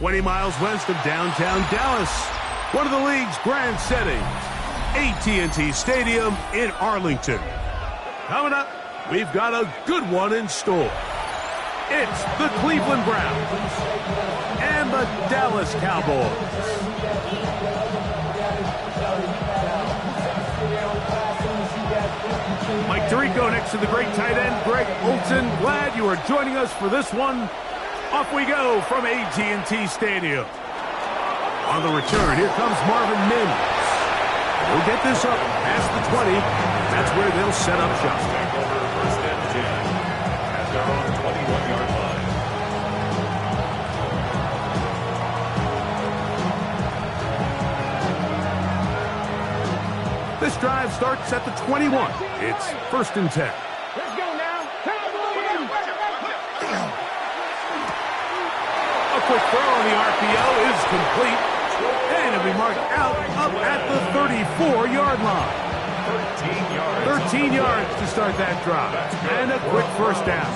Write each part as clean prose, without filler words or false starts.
20 miles west of downtown Dallas, one of the league's grand settings, AT&T Stadium in Arlington. Coming up, we've got a good one in store. It's the Cleveland Browns and the Dallas Cowboys. Mike Tirico next to the great tight end, Greg Olsen. Glad you are joining us for this one. Off we go from AT&T Stadium. On the return, here comes Marvin Mims. He'll get this up past the 20. That's where they'll set up shop. First and 10 at their own 21-yard line. This drive starts at the 21. It's first and 10. Let's go now. Cowboys! A quick throw on the RPO is complete. And it'll be marked out up at the 34-yard line. 13 yards to start that drive. And a quick first down.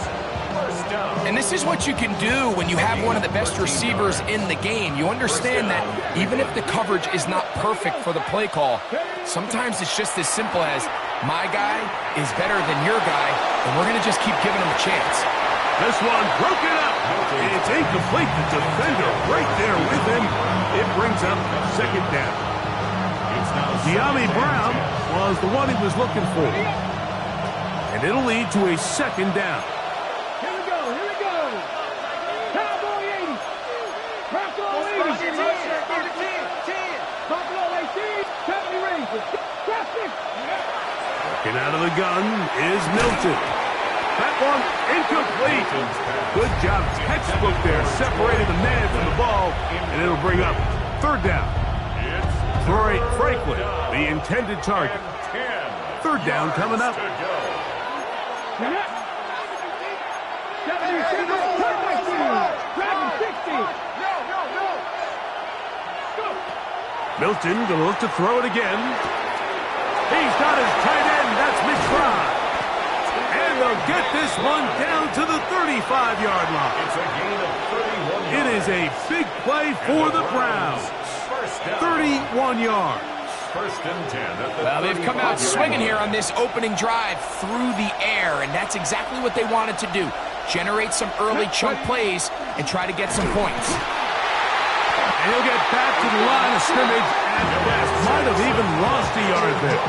And this is what you can do when you have one of the best receivers in the game. You understand that even if the coverage is not perfect for the play call, sometimes it's just as simple as my guy is better than your guy, and we're going to just keep giving him a chance. This one broken up. It's incomplete. The defender right there with him. It brings up second down. De'Ami Brown was the one he was looking for. And it'll lead to a second down. Here we go. Cowboy 80. Buffalo 80. 10. Buffalo 18. 70 Rangers. Traffic. Working out of the gun is Milton. That one incomplete. Good job, textbook there, separating the man from the ball, and it'll bring up third down. Troy Franklin, the intended target. Third down coming up. Milton going to look to throw it again. He's got his tight end. That's McBride. And they'll get this one down to the 35-yard line. It's a gain of 31 yards. It is a big play for the Browns. 31 yards. First and 10 at the Well, they've come out swinging here on this opening drive through the air, and that's exactly what they wanted to do. Generate some early chunk plays and try to get some points. And he'll get back to the line of scrimmage at best. Might have even lost a yard there.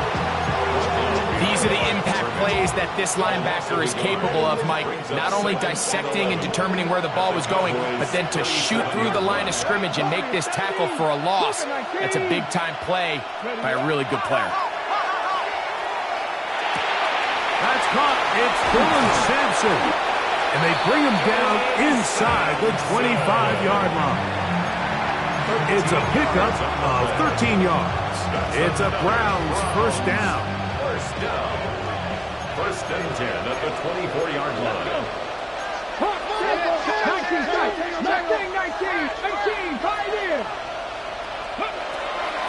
These are the impact plays that this linebacker is capable of, Mike. Not only dissecting and determining where the ball was going, but then to shoot through the line of scrimmage and make this tackle for a loss. That's a big-time play by a really good player. That's caught. It's Dylan Sampson. And they bring him down inside the 25-yard line. It's a pickup of 13 yards. It's a Browns first down. First and 10 at the 24-yard line. 19, Pioneer.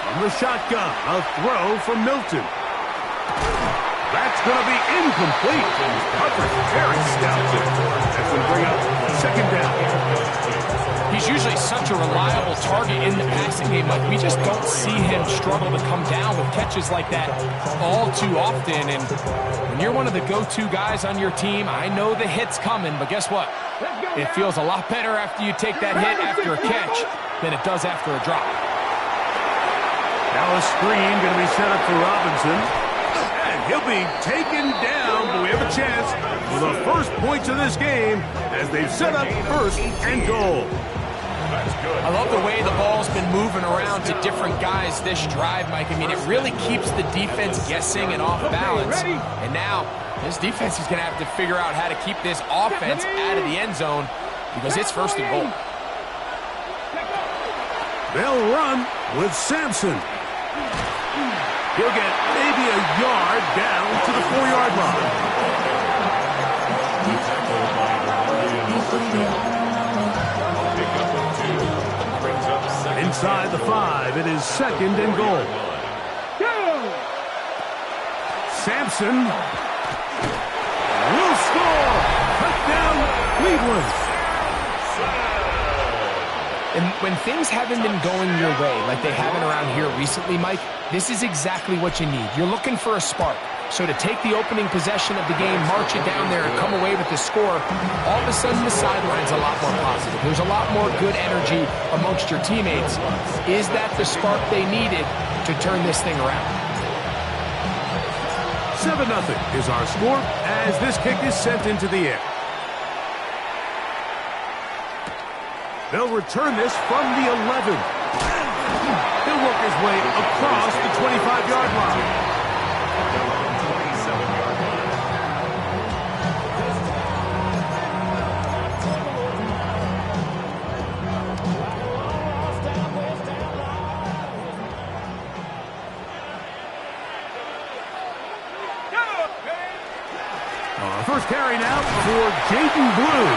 From the shotgun, a throw from Milton. That's going to be incomplete. Coverage very stout. That's going to bring up second down. He's usually such a reliable target in the passing game. Like, we just don't see him struggle to come down with catches like that all too often. And when you're one of the go-to guys on your team, I know the hit's coming, but guess what? It feels a lot better after you take that hit after a catch than it does after a drop. Now a screen going to be set up for Robinson. And he'll be taken down, but we have a chance for the first points of this game as they've set up first and goal. I love the way the ball's been moving around to different guys this drive, Mike. I mean, it really keeps the defense guessing and off balance. And now, this defense is going to have to figure out how to keep this offense out of the end zone because it's first and goal. They'll run with Sampson. He'll get maybe a yard down to the 4-yard line. Inside the 5, it is second and goal. Sampson will score. Touchdown, Cleveland. And when things haven't been going your way, like they haven't around here recently, Mike, this is exactly what you need. You're looking for a spark. So to take the opening possession of the game, march it down there, and come away with the score, all of a sudden the sideline's a lot more positive. There's a lot more good energy amongst your teammates. Is that the spark they needed to turn this thing around? 7-0 is our score as this kick is sent into the air. They'll return this from the 11. He'll work his way across the 25-yard line. First carry now for Jaden Blue.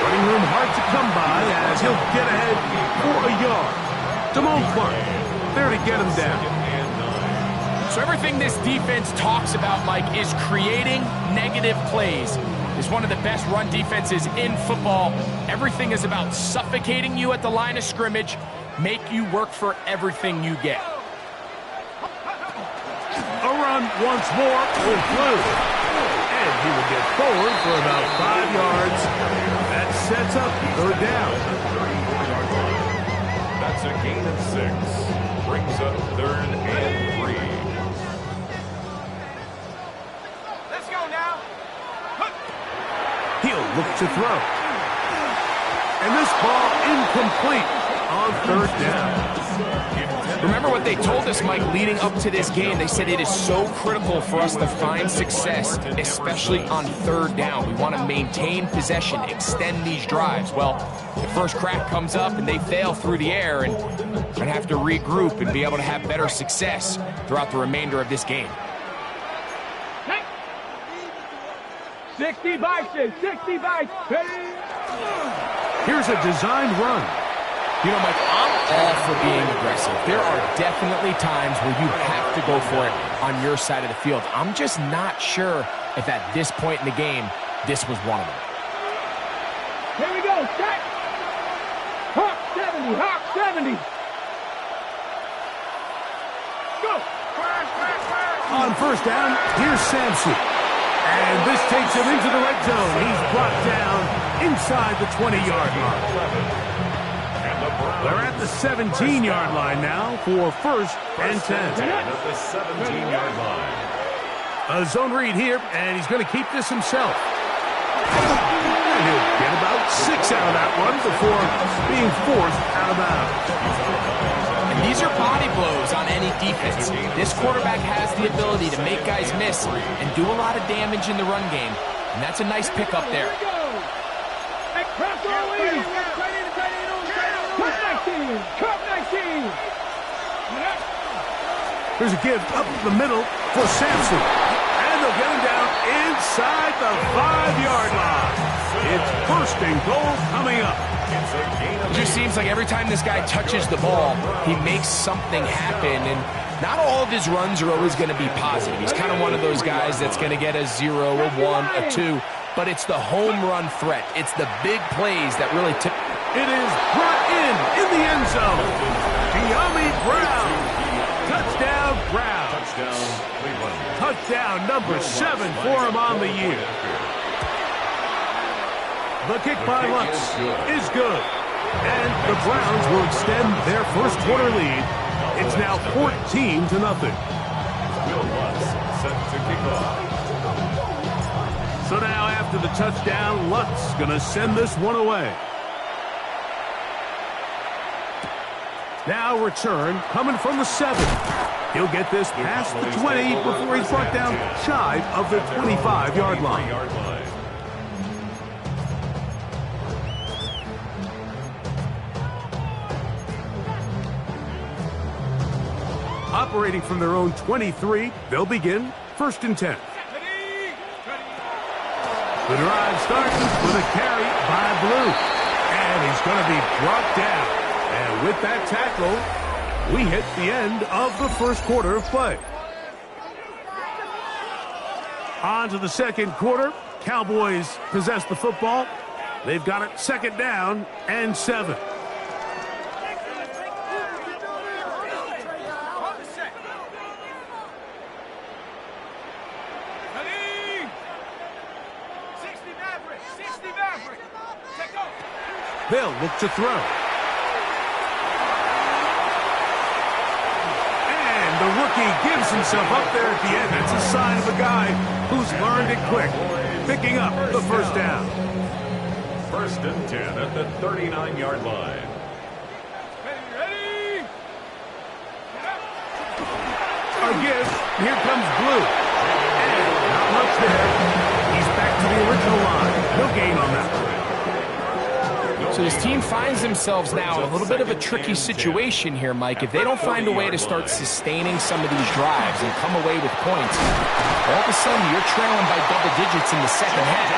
Running room hard to come by as he'll get ahead for a yard. Damone Clark there to get him down. So everything this defense talks about, Mike, is creating negative plays. It's one of the best run defenses in football. Everything is about suffocating you at the line of scrimmage, make you work for everything you get. A run once more with Blue. And he will get forward for about 5 yards. That sets up third down. That's a gain of 6. Brings up 3rd and 3. Let's go now. He'll look to throw. And this ball incomplete on third down. Remember what they told us, Mike, leading up to this game. They said it is so critical for us to find success, especially on third down. We want to maintain possession, extend these drives. Well, the first crack comes up and they fail through the air, and we're going to have to regroup and be able to have better success throughout the remainder of this game. 60 bites, 60 bites. Here's a designed run. You know, Mike, I'm all for being aggressive. There are definitely times where you have to go for it on your side of the field. I'm just not sure if at this point in the game, this was one of them. Here we go, set. Hawk 70, Hawk 70. Go. On first down, here's Sampson. And this takes him into the red zone. He's brought down inside the 20-yard line. They're at the 17-yard line now for 1st and 10. At the 17-yard line. A zone read here, and he's going to keep this himself. And he'll get about 6 out of that one before being forced out of bounds. And these are body blows on any defense. This quarterback has the ability to make guys miss and do a lot of damage in the run game, and that's a nice pick up there. Cup 19. There's a give up the middle for Sampson. And they'll get him down inside the 5-yard line. It's 1st and goal coming up. It just seems like every time this guy touches the ball, he makes something happen. And not all of his runs are always going to be positive. He's kind of one of those guys that's going to get a 0, a 1, a 2. But it's the home run threat. It's the big plays that really tip. It is brought in the end zone. De'Ami Brown. Touchdown, Brown. Touchdown, Cleveland. Touchdown number 7 for him on the year. The kick by Lutz is good. And the Browns will extend their first quarter lead. It's now 14-0. Will Lutz set to kick off. So now after the touchdown, Lutz going to send this one away. Now return coming from the 7. He'll get this past the 20 before he's brought down shy of the 25-yard line. Operating from their own 23, they'll begin 1st and 10. The drive starts with a carry by Blue. And he's going to be brought down. And with that tackle, we hit the end of the first quarter of play. On to the second quarter. Cowboys possess the football. They've got it 2nd down and 7. They'll look to throw. And the rookie gives himself up there at the end. That's a sign of a guy who's learned it quick, picking up the first down. 1st and 10 at the 39-yard line. Ready? A give. Here comes Blue. And not much there. He's back to the original line. No gain on that. So this team finds themselves now in a little bit of a tricky situation here, Mike. If they don't find a way to start sustaining some of these drives and come away with points, all of a sudden you're trailing by double digits in the second half.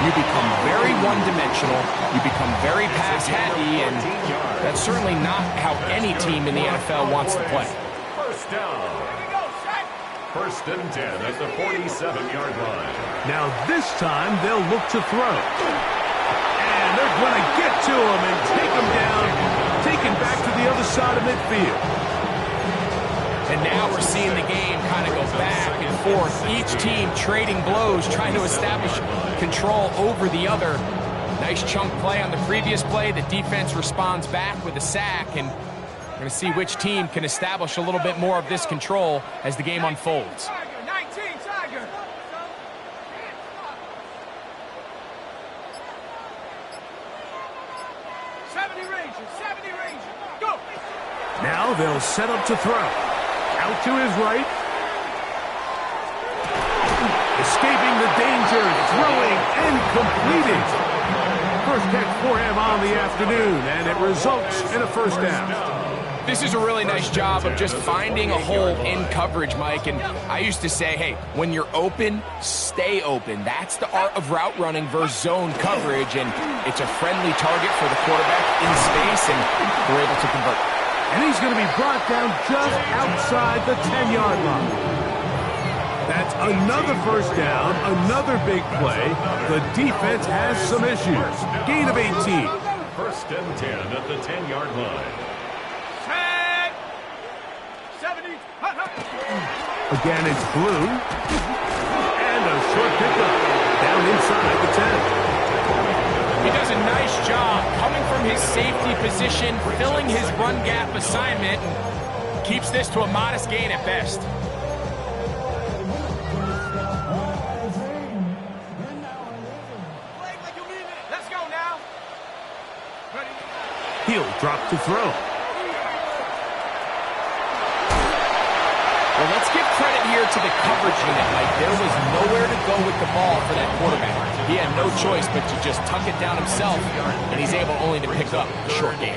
You become very one-dimensional. You become very pass-happy, and that's certainly not how any team in the NFL wants to play. 1st down. 1st and 10 at the 47-yard line. Now this time they'll look to throw. And they're going to get to him and take him down, taken back to the other side of midfield. And now we're seeing the game kind of go back and forth. Each team trading blows, trying to establish control over the other. Nice chunk play on the previous play. The defense responds back with a sack, and we're going to see which team can establish a little bit more of this control as the game unfolds. Tiger, 19, Tiger. Go! Now they'll set up to throw. Out to his right. Escaping the danger, throwing and completing. First catch for him on the afternoon, and it results in a first down. This is a really nice job of just finding a hole in coverage, Mike. And I used to say, hey, when you're open, stay open. That's the art of route running versus zone coverage. And it's a friendly target for the quarterback in space, and they're able to convert. And he's going to be brought down just outside the 10-yard line. That's another first down, another big play. The defense has some issues. Gain of 18. 1st and 10 at the 10-yard line. Set! 70. Again, it's Blue. And a short pickup down inside the 10. He does a nice job coming from his safety position, filling his run gap assignment, and keeps this to a modest gain at best. Let's go now. Ready? He'll drop to throw. Well, let's give credit here to the coverage unit, Mike. There was nowhere to go with the ball for that quarterback. He had no choice but to just tuck it down himself, and he's able only to pick up a short gain.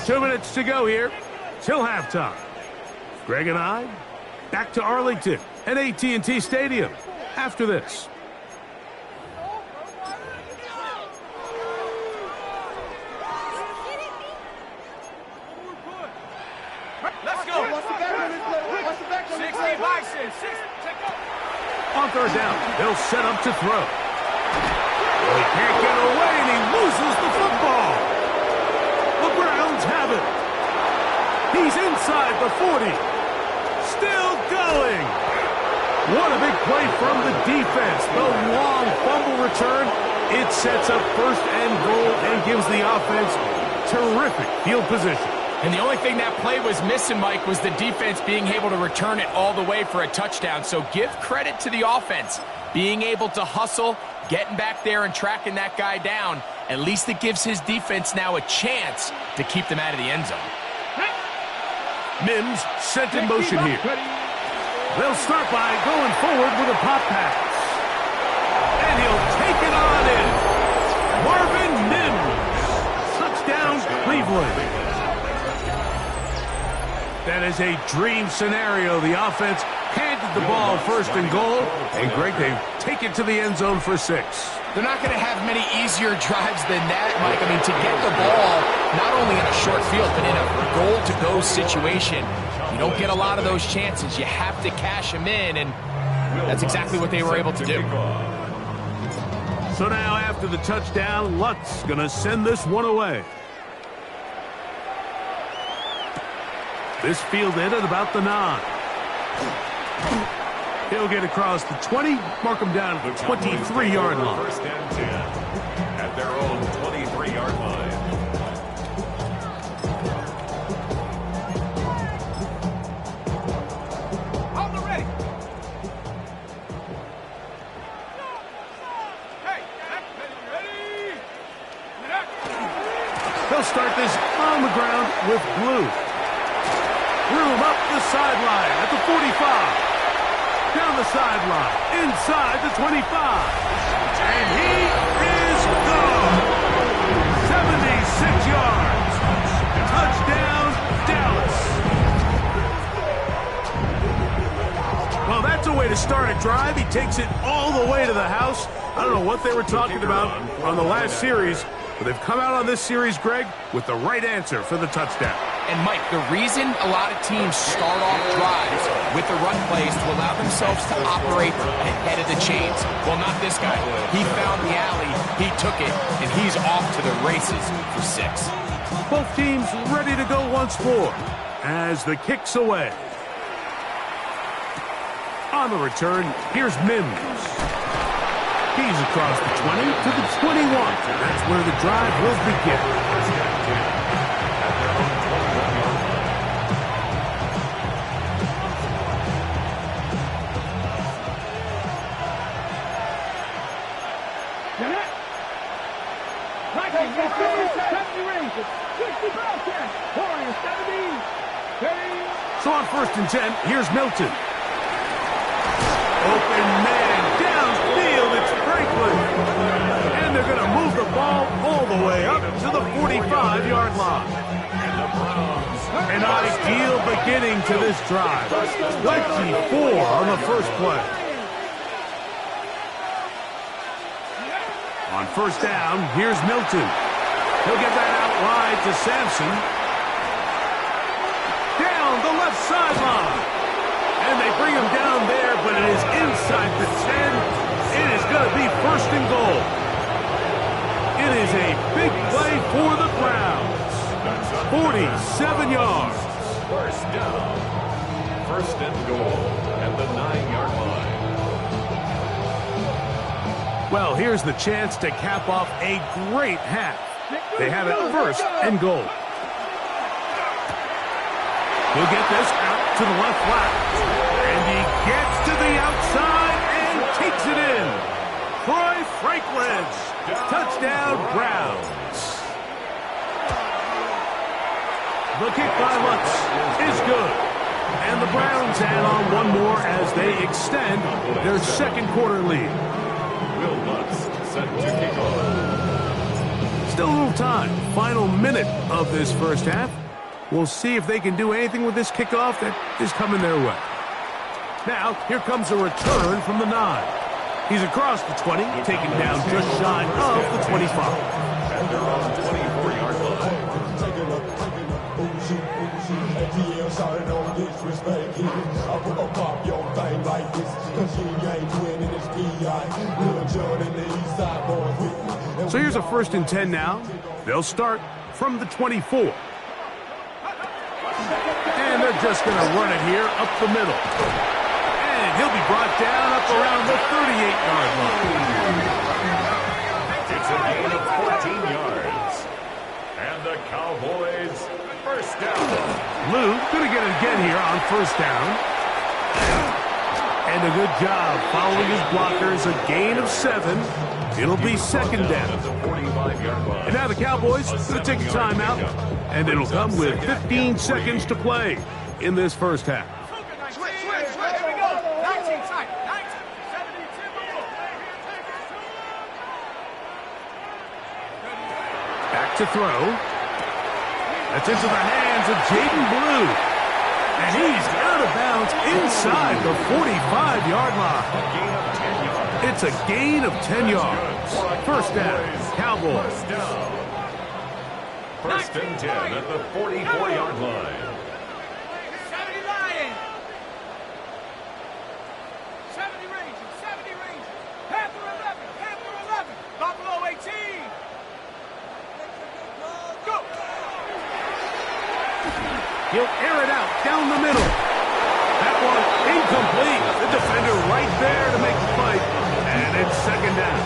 2 minutes to go here till halftime. Greg and I back to Arlington at AT&T Stadium after this. Let's go. What's the back? 60 Bison. 6. Check up. On third down, they'll set up to throw. Well, he can't get away, and he loses the football. The Browns have it. He's inside the 40. Still going. What a big play from the defense. The long fumble return. It sets up 1st and goal and gives the offense terrific field position. And the only thing that play was missing, Mike, was the defense being able to return it all the way for a touchdown. So give credit to the offense. Being able to hustle, getting back there and tracking that guy down, at least it gives his defense now a chance to keep them out of the end zone. Mims sent in motion here. They'll start by going forward with a pop pass. And he'll take it on in. Marvin Mims. Touchdown, Cleveland. That is a dream scenario. The offense handed the ball 1st and goal. And, Greg, they take it to the end zone for 6. They're not going to have many easier drives than that, Mike. I mean, to get the ball not only in a short field, but in a goal-to-go situation, you don't get a lot of those chances. You have to cash them in, and that's exactly what they were able to do. So now, after the touchdown, Lutz going to send this one away. This fielded at about the 9. He'll get across the 20, mark him down at the 23-yard line. 1st and 10 at their own 23-yard line. They'll start this on the ground with Blue. Room up the sideline at the 45. Down the sideline, inside the 25. And he is gone. 76 yards. Touchdown, Dallas. Well, that's a way to start a drive. He takes it all the way to the house. I don't know what they were talking about on the last series, but they've come out on this series, Greg, with the right answer for the touchdown. And, Mike, the reason a lot of teams start off drives with the run plays to allow themselves to operate ahead of the chains. Well, not this guy. He found the alley, he took it, and he's off to the races for 6. Both teams ready to go once more as the kick's away. On the return, here's Mims. He's across the 20 to the 21. That's where the drive will begin. So on 1st and 10, here's Milton. Open man, downfield, it's Franklin. And they're going to move the ball all the way up to the 45-yard line. An ideal beginning to this drive. 24 on the first play. On 1st down, here's Milton. He'll get that out wide to Sampson. Down the left sideline. And they bring him down there, but it is inside the 10. It is going to be 1st and goal. It is a big play for the Browns. 47 yards. 1st down. 1st and goal at the 9-yard line. Well, here's the chance to cap off a great half. They have it 1st and goal. He'll get this out to the left flat. And he gets to the outside and takes it in. Troy Franklin. Touchdown, Browns. The kick by Lutz is good. And the Browns add on one more as they extend their 2nd quarter lead. Will Lutz set to kick off. Still a little time. Final minute of this 1st half. We'll see if they can do anything with this kickoff that is coming their way. Now, here comes a return from the 9. He's across the 20, taken down just shy of the 25. And they're on the 24-yard line. So here's a 1st and 10 now. They'll start from the 24. And they're just going to run it here up the middle. And he'll be brought down up around the 38-yard line. It's a gain of 14 yards. And the Cowboys, 1st down. Lou going to get it again here on 1st down. And a good job following his blockers. A gain of 7. It'll be 2nd down. And now the Cowboys going to take a timeout. And it'll come with 15 seconds to play in this 1st half. Back to throw. That's into the hands of Jaden Blue. And he's out of bounds inside the 45-yard line. It's a gain of 10 yards. 1st down, Cowboys. 1st and 10 at the 44-yard line. 70 Lions. 70 Rangers. 70 Rangers. Panther 11. Panther 11. Buffalo 18. Go. He'll air it out down the middle. That one incomplete. The defender right there to make the fight. And it's 2nd down.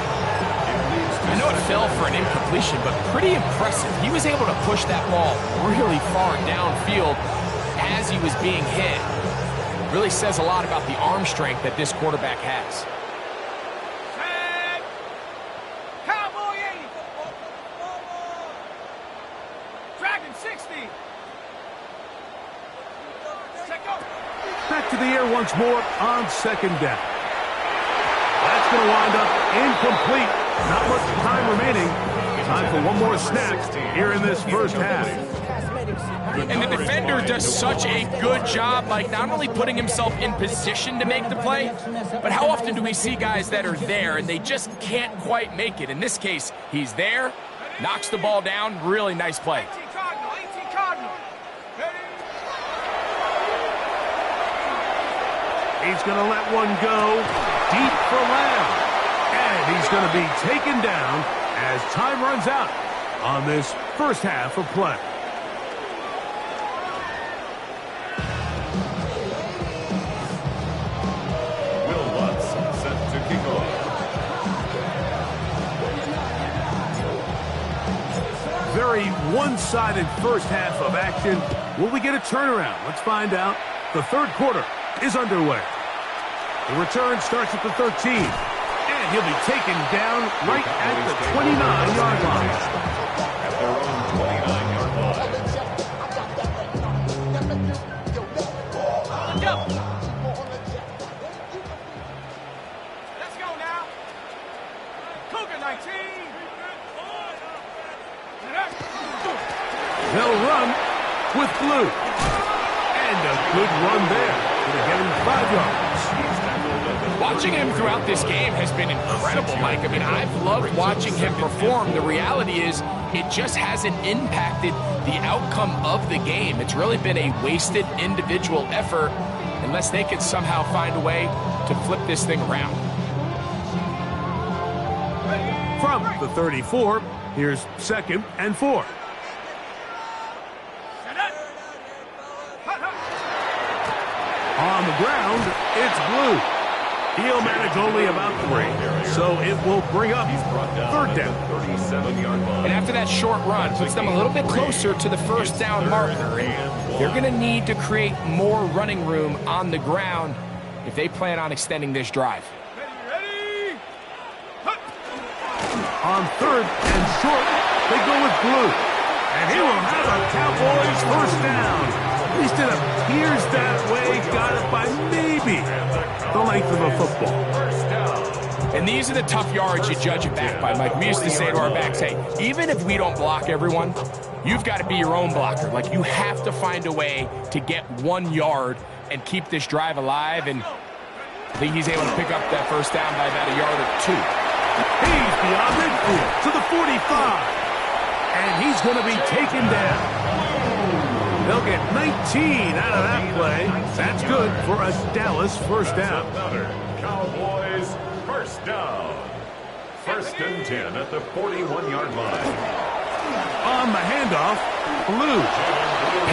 I know it fell for an incompletion, but pretty impressive. He was able to push that ball really far downfield as he was being hit. Really says a lot about the arm strength that this quarterback has. Set. Cowboy 80. Second 60. Check go. Back to the air once more on second down. That's going to wind up incomplete. Not much time remaining. Time for one more snap here in this first half. And the defender does such a good job, like not only putting himself in position to make the play, but how often do we see guys that are there and they just can't quite make it? In this case, he's there, knocks the ball down, really nice play. 18 Cardinal, 18 Cardinal. Ready? He's going to let one go deep for Lamb. And he's going to be taken down as time runs out on this first half of play. Set to kick off. Very one-sided first half of action. Will we get a turnaround? Let's find out. The third quarter is underway. The return starts at the 13. And he'll be taken down right at the 29-yard line. At their own 29-yard line. Go. Let's go now. Cougar 19. They'll run with blue. And a good run there. Going to get him 5 yards. Watching him throughout this game has been incredible, Mike. I mean, I've loved watching him perform. The reality is it just hasn't impacted the outcome of the game. It's really been a wasted individual effort unless they could somehow find a way to flip this thing around. From the 34, here's 2nd and 4. On the ground, it's blue. He'll manage only about 3, so it will bring up 3rd down. 37-yard line. And after that short run, puts them a little bit closer to the first down marker. And they're going to need to create more running room on the ground if they plan on extending this drive. Ready? On 3rd and short, they go with blue. And he will have a Cowboys first down. At least it appears that way. Got it by maybe the length of a football. And these are the tough yards you judge it back by, Mike. We used to say to our backs, hey, even if we don't block everyone, you've got to be your own blocker. Like, you have to find a way to get 1 yard and keep this drive alive. And I think he's able to pick up that first down by about a yard or 2. He's beyond midfield to the 45. And he's going to be taken down. They'll get 19 out of that play. That's good for a Dallas first down. Another Cowboys first down. 1st and 10 at the 41-yard line. On the handoff, blue.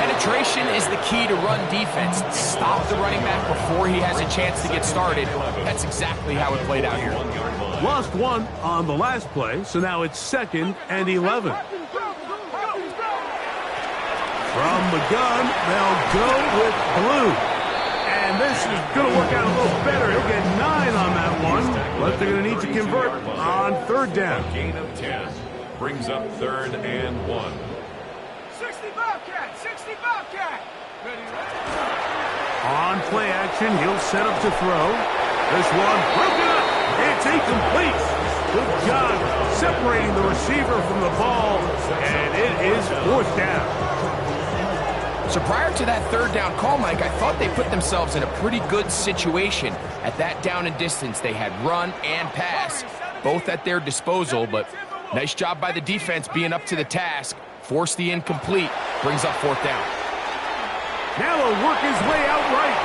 Penetration is the key to run defense. Stop the running back before he has a chance to get started. That's exactly how it played out here. Lost 1 on the last play, so now it's 2nd and 11. From the gun, they'll go with blue. And this is going to work out a little better. He'll get 9 on that one, but they're going to need to convert on 3rd down. A gain of 10 brings up 3rd and 1. 60 Bobcat, 60 Bobcat. Ready? On play action, he'll set up to throw. This one broken up. It's incomplete. Good job separating the receiver from the ball, and it is 4th down. So prior to that 3rd down call, Mike, I thought they put themselves in a pretty good situation. At that down and distance, they had run and pass, both at their disposal, but nice job by the defense being up to the task. Force the incomplete, brings up 4th down. Now he'll work his way out right.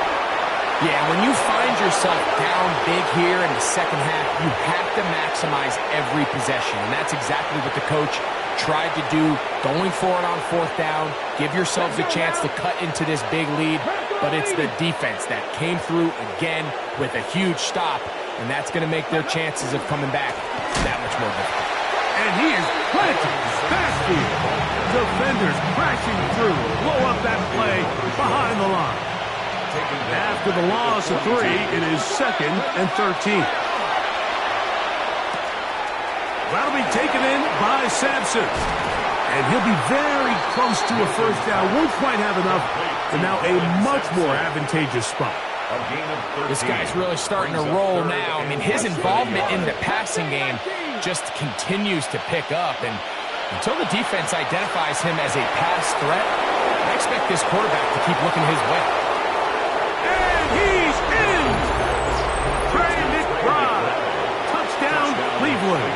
Yeah, when you find yourself down big here in the second half, you have to maximize every possession, and that's exactly what the coach tried to do, going for it on 4th down. Give yourselves a chance to cut into this big lead, but it's the defense that came through again with a huge stop, and that's going to make their chances of coming back that much more difficult. And he is planted backfield. Defenders crashing through, blow up that play behind the line. After the loss of 3, it is 2nd and 13. That'll be taken in by Sampson. And he'll be very close to a first down. Won't quite have enough, and now a much more advantageous spot. This guy's really starting to roll now. I mean, his involvement in the passing game just continues to pick up, and until the defense identifies him as a pass threat, I expect this quarterback to keep looking his way. And he's in! Brandon Brown. Touchdown, Cleveland.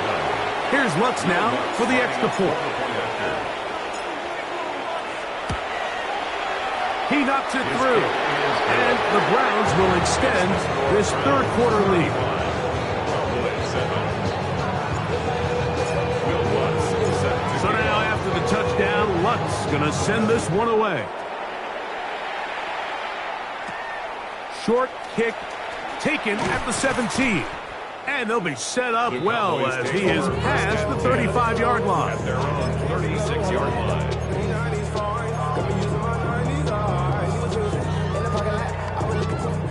Here's Lutz now for the extra point. He knocks it through. And the Browns will extend this third quarter lead. So now after the touchdown, Lutz going to send this one away. Short kick taken at the 17. And they'll be set up well as he is past the 35-yard line. At their own 36-yard line.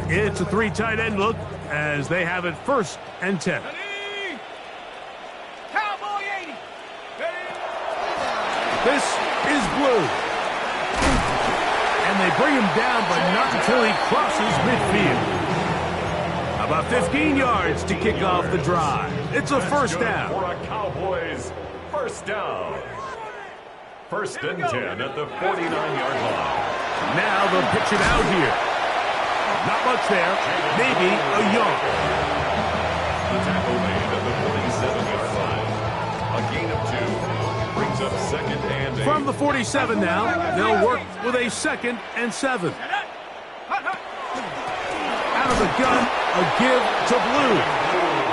It's a three tight end look as they have it 1st and 10. Ready? Cowboy 80. Ready? This is blue. And they bring him down, but not until he crosses midfield. About 15 yards to kick off the drive. It's a first down. For a Cowboys first down. 1st and 10 at the 49-yard line. Now they'll pitch it out here. Not much there. Maybe a yard. The tackle made at the 47-yard line. A gain of 2 brings up 2nd and 8. From the 47 now, they'll work with a 2nd and 7. Out of the gun, a give to Blue.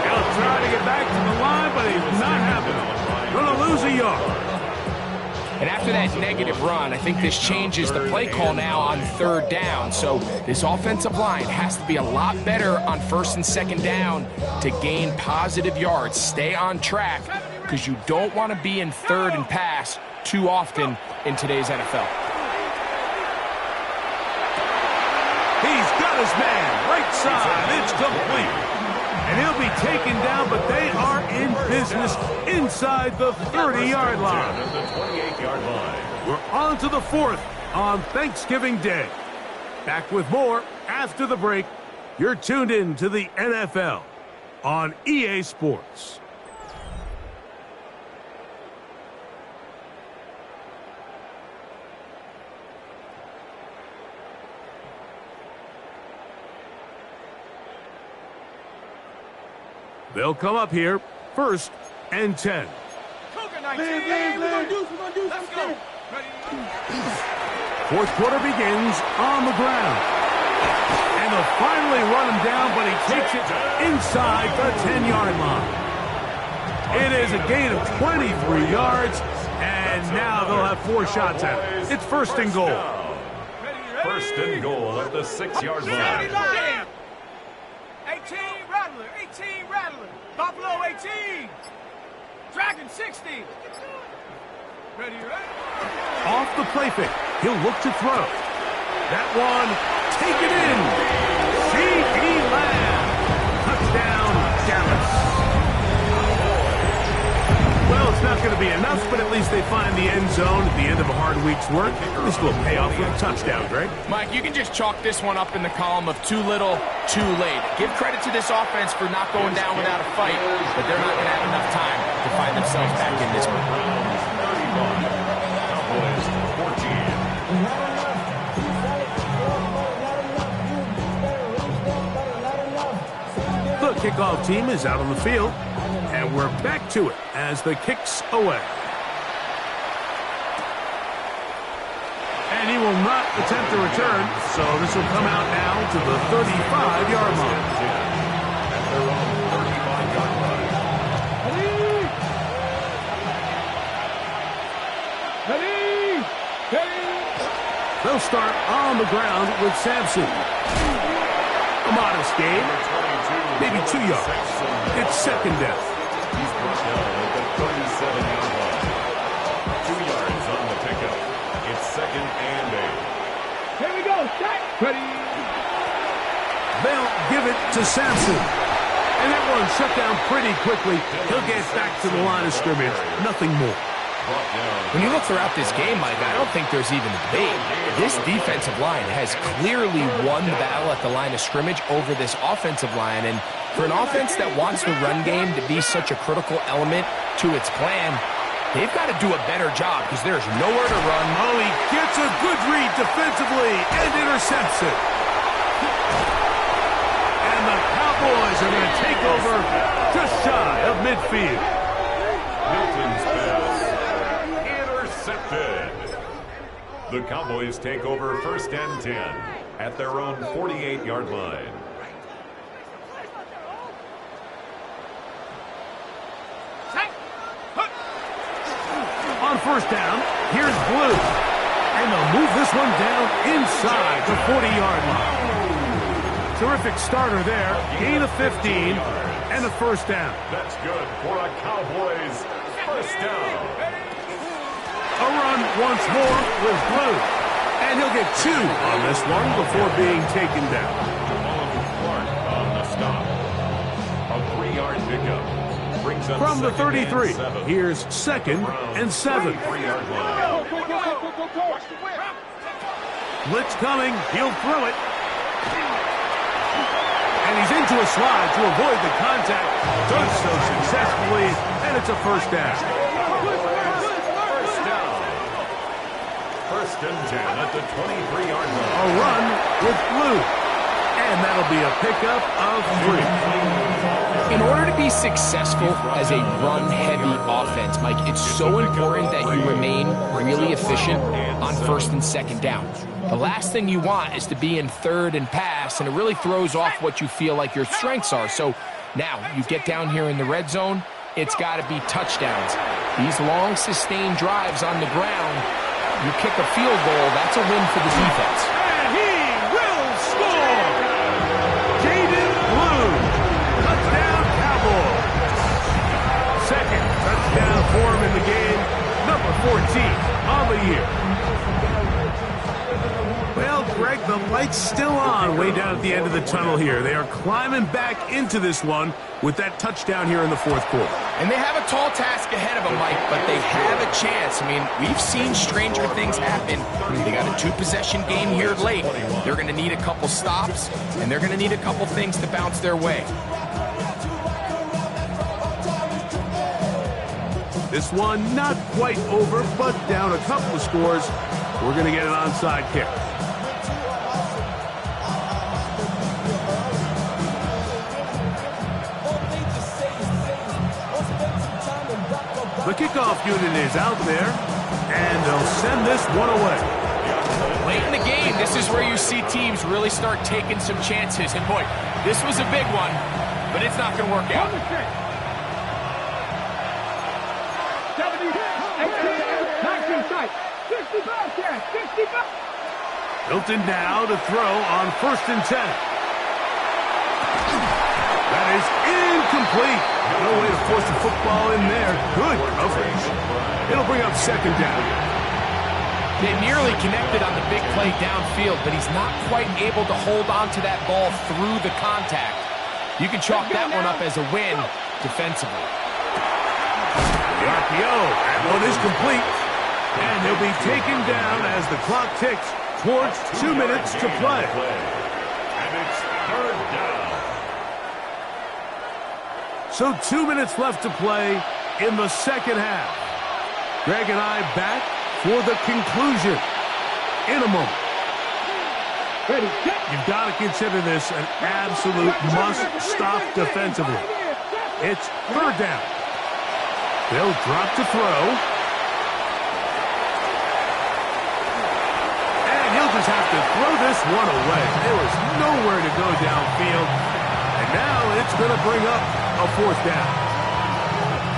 He'll try to get back to the line, but he's not happening. Going to lose a yard. And after that negative run, I think this changes the play call now on 3rd down. So this offensive line has to be a lot better on 1st and 2nd down to gain positive yards. Stay on track because you don't want to be in 3rd and pass too often in today's NFL. He's got his man, right side, it's complete. And he'll be taken down, but they are in business inside the 30-yard line. The 28-yard line. We're on to the 4th on Thanksgiving Day. Back with more after the break. You're tuned in to the NFL on EA Sports. They'll come up here 1st and 10. Cougar 19. Let's go. Ready? 4th quarter begins on the ground. And they'll finally run him down, but he takes it inside the 10-yard line. It is a gain of 23 yards, and now they'll have 4 shots at it. It's 1st and goal. 1st and goal at the 6-yard line. 18 Rattler. 18 Rattler. Buffalo 18. Dragon 60. Ready? Off the play fake. He'll look to throw. That one, take it in. C.D. Lamb. Touchdown, Dallas. Well, it's not going to be enough, but at least they find the end zone at the end of a hard week's work. This will pay off with a touchdown, Greg. Mike, you can just chalk this one up in the column of too little, too late. Give credit to this offense for not going down without a fight, but they're not going to have enough time to find themselves back in this one. Cowboys 14. The kickoff team is out on the field, and we're back to it as the kick's away. And he will not attempt to return, so this will come out now to the 35-yard line. At their own 35-yard line. Ready? They'll start on the ground with Sampson. A modest gain, maybe 2 yards. It's 2nd down. He's brought down at the 37-yard line. 2 yards on the pickup. It's 2nd and 8. Here we go. Set. Ready? They'll give it to Sampson. And that one shut down pretty quickly. He'll get back to the line of scrimmage. Nothing more. When you look throughout this game, Mike, I don't think there's even a debate. This defensive line has clearly won the battle at the line of scrimmage over this offensive line. And for an offense that wants the run game to be such a critical element to its plan, they've got to do a better job because there's nowhere to run. Oh, he gets a good read defensively and intercepts it. And the Cowboys are going to take over just shy of midfield. Milton's pass intercepted. The Cowboys take over 1st and 10 at their own 48-yard line. On 1st down, here's Blue. And they'll move this one down inside the 40-yard line. Terrific starter there. Gain of 15 and a 1st down. That's good for a Cowboys 1st down. A run once more with Blue. And he'll get 2 on this one before being taken down. Clark on the stop. A 3-yard pickup. Brings up From the 33, 2nd and 7. here's 2nd and 7. 3-yard line. Blitz coming. He'll throw it. And he's into a slide to avoid the contact. Does so successfully, and it's a 1st down. 1st down. 1st and 10 at the 23-yard line. A run with Blue. And that'll be a pickup of 3. In order to be successful as a run-heavy offense, Mike, it's so important that you remain really efficient on 1st and 2nd down. The last thing you want is to be in 3rd and pass, and it really throws off what you feel like your strengths are. So now you get down here in the red zone, it's got to be touchdowns. These long, sustained drives on the ground, you kick a field goal, that's a win for the defense. And he will score! Jaden Blue. Touchdown, Cowboys. 2nd touchdown for him in the game. Number 14 on the year. Well, Greg, the light's still on way down at the end of the tunnel here. They are climbing back into this one with that touchdown here in the 4th quarter. And they have a tall task ahead of them, Mike, but they have a chance. I mean, we've seen stranger things happen. They got a 2-possession game here late. They're going to need a couple stops, and they're going to need a couple things to bounce their way. This one not quite over, but down a couple of scores. We're going to get an onside kick. The kickoff unit is out there, and they'll send this one away. Late in the game, this is where you see teams really start taking some chances. And boy, this was a big one, but it's not going to work out. Milton now to throw on 1st and 10. That is incomplete. No way to force the football in there. Good coverage. It'll bring up 2nd down. They nearly connected on the big play downfield, but he's not quite able to hold on to that ball through the contact. You can chalk that one up as a win defensively. The RPO. That one is complete. And he'll be taken down as the clock ticks towards 2 minutes to play. And it's 3rd down. So 2 minutes left to play in the 2nd half. Greg and I back for the conclusion in a moment. You've got to consider this an absolute must-stop defensively. It's 3rd down. They'll drop to throw. And he'll just have to throw this one away. There was nowhere to go downfield. And now it's going to bring up a 4th down.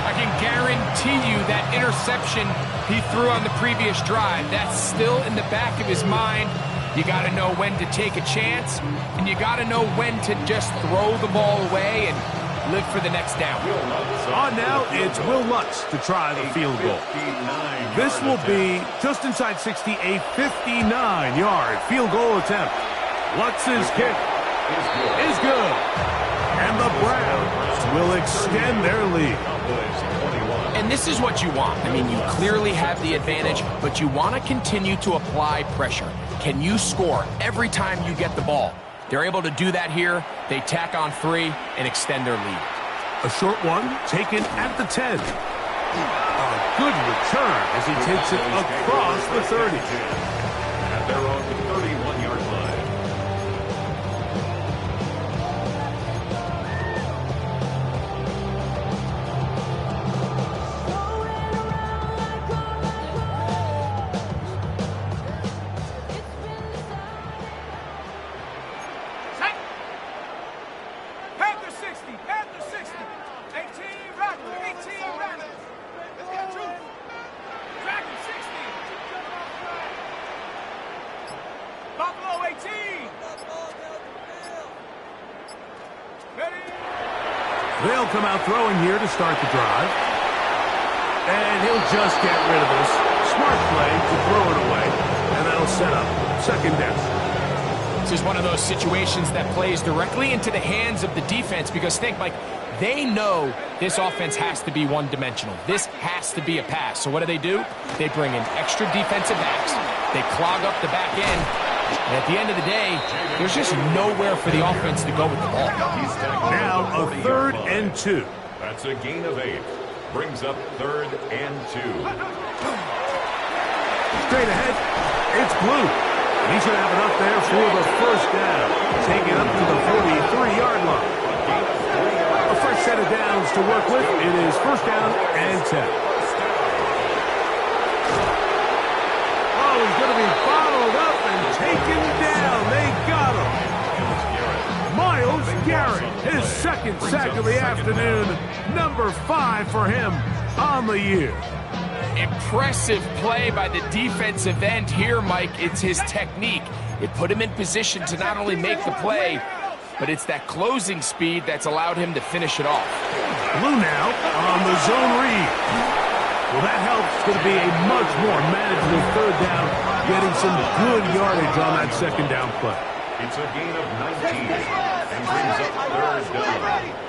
I can guarantee you that interception he threw on the previous drive, that's still in the back of his mind. You got to know when to take a chance, and you got to know when to just throw the ball away and live for the next down. On now, it's Will Lutz to try the field goal. This will be just inside 60, a 59-yard field goal attempt. Lutz's kick is good. And the Browns will extend their lead. And this is what you want. I mean, you clearly have the advantage, but you want to continue to apply pressure. Can you score every time you get the ball? They're able to do that here. They tack on 3 and extend their lead. A short one taken at the 10. A good return as he takes it across the 30. At their own 31-yard line. They'll come out throwing here to start the drive. And he'll just get rid of this. Smart play to throw it away. And that'll set up second down. This is one of those situations that plays directly into the hands of the defense because think, Mike, they know this offense has to be one-dimensional. This has to be a pass. So what do? They bring in extra defensive backs. They clog up the back end. And at the end of the day, there's just nowhere for the offense to go with the ball. Now a 3rd and 2. That's a gain of 8. Brings up 3rd and 2. Straight ahead, it's Blue. And he's going to have enough there for the first down. Take it up to the 43-yard line. A fresh set of downs to work with. It is first down and 10. Oh, he's going to be bottled up and taken down. They got him. Myles Garrett, his second sack of the afternoon. Number 5 for him on the year. Impressive play by the defensive end here, Mike. It's his technique. It put him in position to not only make the play, but it's that closing speed that's allowed him to finish it off. Blue now on the zone read. Well, that helps. It's going to be a much more manageable third down, getting some good yardage on that second down play. It's a gain of 19 and brings up 3rd down.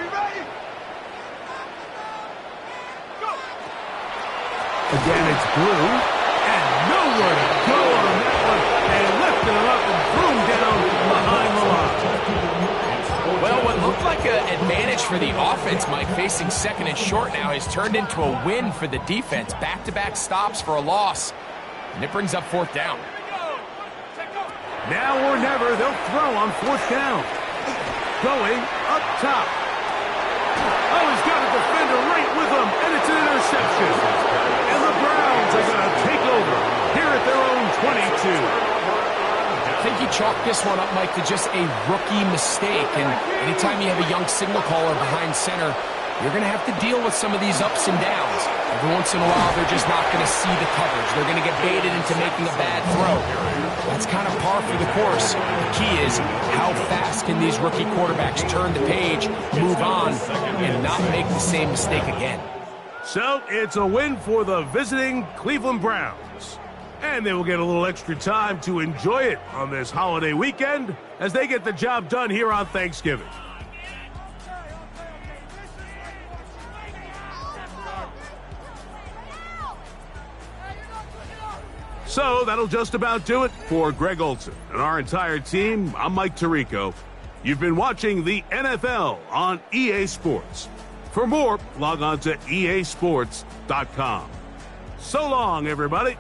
Again, it's Blue, and nowhere to go on that one, and lifted him up and threw him down behind the line. Well, what looked like an advantage for the offense, Mike, facing 2nd and short now, has turned into a win for the defense. Back-to-back stops for a loss, and it brings up 4th down. Now or never, they'll throw on 4th down. Going up top. Oh, he's got a defender right with him, and it's an interception. And the Browns are going to take over here at their own 22. I think he chalked this one up, Mike, to just a rookie mistake. And anytime you have a young signal caller behind center, you're going to have to deal with some of these ups and downs. Every once in a while, they're just not going to see the coverage. They're going to get baited into making a bad throw. That's kind of par for the course. The key is how fast can these rookie quarterbacks turn the page, move on, and not make the same mistake again. So it's a win for the visiting Cleveland Browns. And they will get a little extra time to enjoy it on this holiday weekend as they get the job done here on Thanksgiving. So that'll just about do it for Greg Olson and our entire team. I'm Mike Tirico. You've been watching the NFL on EA Sports. For more, log on to easports.com. So long, everybody.